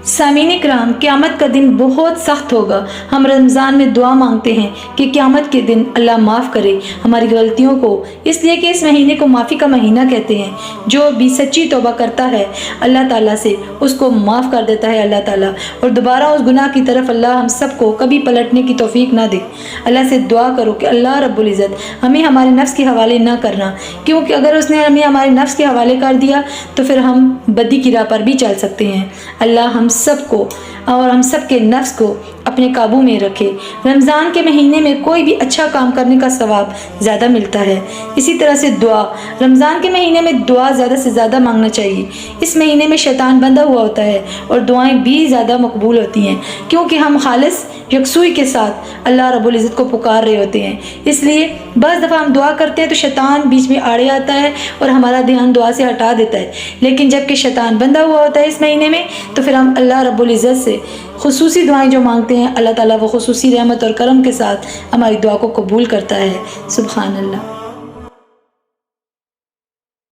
سامعین کرام، قیامت کا دن بہت سخت ہوگا۔ ہم رمضان میں دعا مانگتے ہیں کہ قیامت کے دن اللہ معاف کرے ہماری غلطیوں کو، اس لیے کہ اس مہینے کو معافی کا مہینہ کہتے ہیں۔ جو بھی سچی توبہ کرتا ہے اللہ تعالیٰ سے، اس کو معاف کر دیتا ہے اللہ تعالیٰ، اور دوبارہ اس گناہ کی طرف اللہ ہم سب کو کبھی پلٹنے کی توفیق نہ دے۔ اللہ سے دعا کرو کہ اللہ رب العزت ہمیں ہمارے نفس کے حوالے نہ کرنا، کیونکہ اگر اس نے ہمیں ہمارے نفس کے حوالے کر دیا تو پھر ہم بدی کی راہ پر بھی چل سکتے ہیں۔ اللہ ہم سب کو اور ہم سب کے نفس کو اپنے قابو میں رکھے۔ رمضان کے مہینے میں کوئی بھی اچھا کام کرنے کا ثواب زیادہ ملتا ہے۔ اسی طرح سے دعا، رمضان کے مہینے میں دعا زیادہ سے زیادہ مانگنا چاہیے۔ اس مہینے میں شیطان بندہ ہوا ہوتا ہے اور دعائیں بھی زیادہ مقبول ہوتی ہیں، کیونکہ ہم خالص یکسوئی کے ساتھ اللہ رب العزت کو پکار رہے ہوتے ہیں۔ اس لیے بعض دفعہ ہم دعا کرتے ہیں تو شیطان بیچ میں آڑے آتا ہے اور ہمارا دھیان دعا سے ہٹا دیتا ہے، لیکن جب کہ شیطان بندہ ہوا ہوتا ہے اس مہینے میں تو پھر ہم اللہ رب العزت سے خصوصی دعائیں جو مانگتے ہیں، اللہ تعالیٰ وہ خصوصی رحمت اور کرم کے ساتھ ہماری دعا کو قبول کرتا ہے۔ سبحان اللہ۔